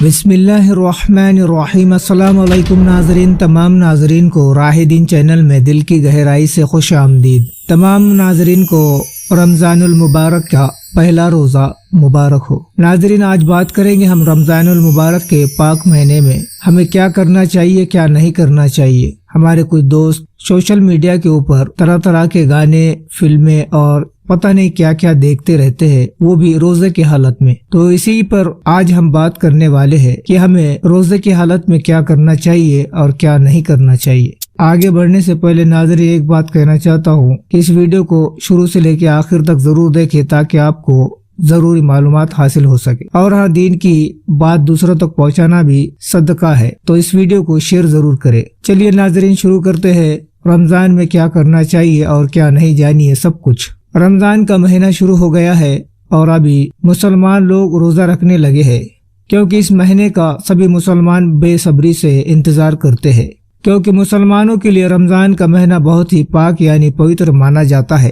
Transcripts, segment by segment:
بسم اللہ الرحمن الرحیم۔ السلام علیکم ناظرین، تمام ناظرین کو راہ دین چینل میں دل کی گہرائی سے خوش آمدید۔ تمام ناظرین کو رمضان المبارک کا پہلا روزہ مبارک ہو۔ ناظرین، آج بات کریں گے ہم رمضان المبارک کے پاک مہینے میں ہمیں کیا کرنا چاہیے، کیا نہیں کرنا چاہیے۔ ہمارے کچھ دوست سوشل میڈیا کے اوپر طرح طرح کے گانے، فلمیں اور پتہ نہیں کیا کیا دیکھتے رہتے ہیں، وہ بھی روزے کی حالت میں۔ تو اسی پر آج ہم بات کرنے والے ہیں کہ ہمیں روزے کی حالت میں کیا کرنا چاہیے اور کیا نہیں کرنا چاہیے۔ آگے بڑھنے سے پہلے ناظرین ایک بات کہنا چاہتا ہوں کہ اس ویڈیو کو شروع سے لے کے آخر تک ضرور دیکھیں تاکہ آپ کو ضروری معلومات حاصل ہو سکے، اور ہاں، دین کی بات دوسروں تک پہنچانا بھی صدقہ ہے، تو اس ویڈیو کو شیئر ضرور کریں۔ چلیے ناظرین، شروع کرتے ہیں رمضان میں کیا کرنا چاہیے اور کیا نہیں، جانیے سب کچھ۔ رمضان کا مہینہ شروع ہو گیا ہے اور ابھی مسلمان لوگ روزہ رکھنے لگے ہیں، کیونکہ اس مہینے کا سبھی مسلمان بے صبری سے انتظار کرتے ہیں، کیونکہ مسلمانوں کے لیے رمضان کا مہینہ بہت ہی پاک یعنی پوتر مانا جاتا ہے۔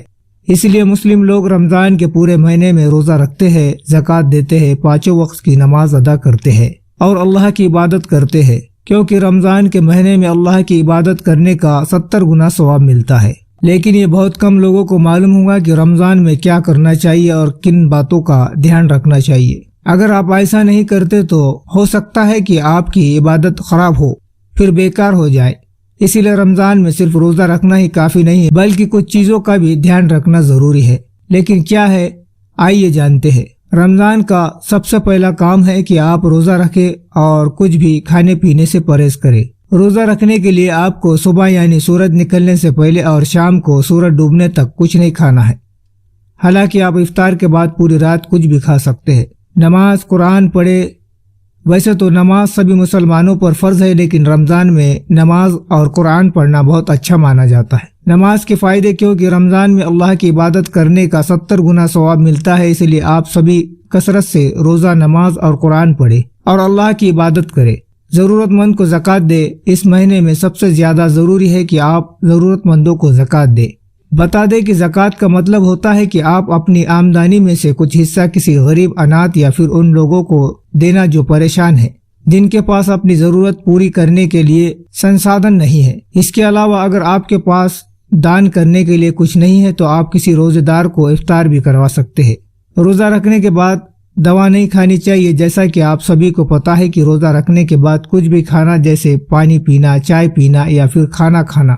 اس لیے مسلم لوگ رمضان کے پورے مہینے میں روزہ رکھتے ہیں، زکوٰۃ دیتے ہیں، پانچوں وقت کی نماز ادا کرتے ہیں اور اللہ کی عبادت کرتے ہیں، کیونکہ رمضان کے مہینے میں اللہ کی عبادت کرنے کا 70 گنا ثواب ملتا ہے۔ لیکن یہ بہت کم لوگوں کو معلوم ہوگا کہ رمضان میں کیا کرنا چاہیے اور کن باتوں کا دھیان رکھنا چاہیے۔ اگر آپ ایسا نہیں کرتے تو ہو سکتا ہے کہ آپ کی عبادت خراب ہو، پھر بیکار ہو جائے۔ اسی لیے رمضان میں صرف روزہ رکھنا ہی کافی نہیں ہے، بلکہ کچھ چیزوں کا بھی دھیان رکھنا ضروری ہے۔ لیکن کیا ہے، آئیے جانتے ہیں۔ رمضان کا سب سے پہلا کام ہے کہ آپ روزہ رکھیں اور کچھ بھی کھانے پینے سے پرہیز کریں۔ روزہ رکھنے کے لیے آپ کو صبح یعنی سورج نکلنے سے پہلے اور شام کو سورج ڈوبنے تک کچھ نہیں کھانا ہے۔ حالانکہ آپ افطار کے بعد پوری رات کچھ بھی کھا سکتے ہیں۔ نماز، قرآن پڑھے۔ ویسے تو نماز سبھی مسلمانوں پر فرض ہے، لیکن رمضان میں نماز اور قرآن پڑھنا بہت اچھا مانا جاتا ہے۔ نماز کے فائدے، کیونکہ رمضان میں اللہ کی عبادت کرنے کا 70 گنا ثواب ملتا ہے، اس لیے آپ سبھی کثرت سے روزہ، نماز اور قرآن پڑھے اور اللہ کی عبادت کرے۔ ضرورت مند کو زکوٰۃ دے۔ اس مہینے میں سب سے زیادہ ضروری ہے کہ آپ ضرورت مندوں کو زکوٰۃ دے۔ بتا دیں کہ زکوٰۃ کا مطلب ہوتا ہے کہ آپ اپنی آمدنی میں سے کچھ حصہ کسی غریب، اناتھ یا پھر ان لوگوں کو دینا جو پریشان ہیں، جن کے پاس اپنی ضرورت پوری کرنے کے لیے سنسادن نہیں ہے۔ اس کے علاوہ اگر آپ کے پاس دان کرنے کے لیے کچھ نہیں ہے تو آپ کسی روزے دار کو افطار بھی کروا سکتے ہیں۔ روزہ رکھنے کے بعد دوا نہیں کھانی چاہیے، جیسا کہ آپ سبھی کو پتہ ہے کہ روزہ رکھنے کے بعد کچھ بھی کھانا جیسے پانی پینا، چائے پینا یا پھر کھانا کھانا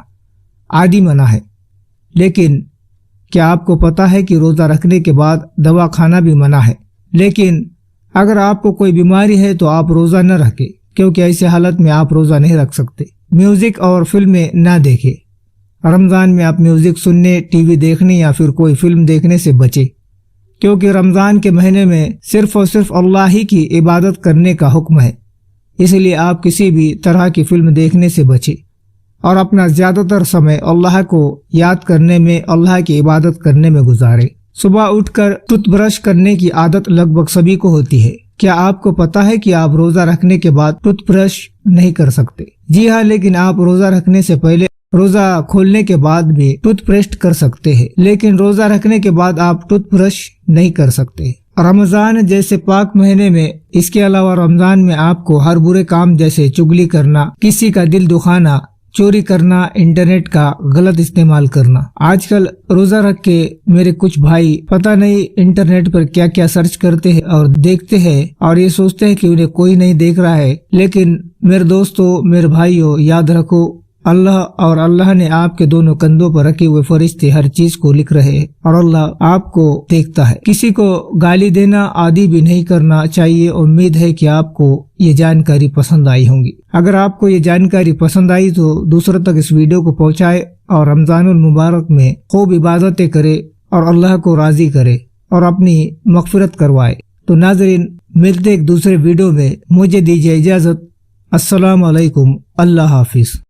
عادی منع ہے۔ لیکن کیا آپ کو پتہ ہے کہ روزہ رکھنے کے بعد دوا کھانا بھی منع ہے؟ لیکن اگر آپ کو کوئی بیماری ہے تو آپ روزہ نہ رکھیں، کیونکہ ایسی حالت میں آپ روزہ نہیں رکھ سکتے۔ میوزک اور فلمیں نہ دیکھیں۔ رمضان میں آپ میوزک سننے، ٹی وی دیکھنے یا پھر کوئی فلم دیکھنے سے بچیں، کیونکہ رمضان کے مہینے میں صرف اور صرف اللہ ہی کی عبادت کرنے کا حکم ہے۔ اس لیے آپ کسی بھی طرح کی فلم دیکھنے سے بچیں اور اپنا زیادہ تر سمے اللہ کو یاد کرنے میں، اللہ کی عبادت کرنے میں گزاریں۔ صبح اٹھ کر ٹوتھ برش کرنے کی عادت لگ بھگ سبھی کو ہوتی ہے۔ کیا آپ کو پتہ ہے کہ آپ روزہ رکھنے کے بعد ٹوتھ برش نہیں کر سکتے؟ جی ہاں، لیکن آپ روزہ رکھنے سے پہلے، روزہ کھولنے کے بعد بھی ٹوتھ برش کر سکتے ہیں، لیکن روزہ رکھنے کے بعد آپ ٹوتھ برش نہیں کر سکتے۔ رمضان جیسے پاک مہینے میں اس کے علاوہ رمضان میں آپ کو ہر برے کام جیسے چگلی کرنا، کسی کا دل دکھانا، چوری کرنا، انٹرنیٹ کا غلط استعمال کرنا۔ آج کل روزہ رکھ کے میرے کچھ بھائی پتہ نہیں انٹرنیٹ پر کیا کیا سرچ کرتے ہیں اور دیکھتے ہیں اور یہ سوچتے ہیں کہ انہیں کوئی نہیں دیکھ رہا ہے۔ لیکن میرے دوستو، میرے بھائیو، یاد رکھو، اللہ اور اللہ نے آپ کے دونوں کندھوں پر رکھے ہوئے فرشتے ہر چیز کو لکھ رہے ہیں اور اللہ آپ کو دیکھتا ہے۔ کسی کو گالی دینا عادی بھی نہیں کرنا چاہیے۔ امید ہے کہ آپ کو یہ جانکاری پسند آئی ہوں گی۔ اگر آپ کو یہ جانکاری پسند آئی تو دوسروں تک اس ویڈیو کو پہنچائے اور رمضان المبارک میں خوب عبادتیں کرے اور اللہ کو راضی کرے اور اپنی مغفرت کروائے۔ تو ناظرین، ملتے ایک دوسرے ویڈیو میں، مجھے دیجیے اجازت۔ السلام علیکم، اللہ حافظ۔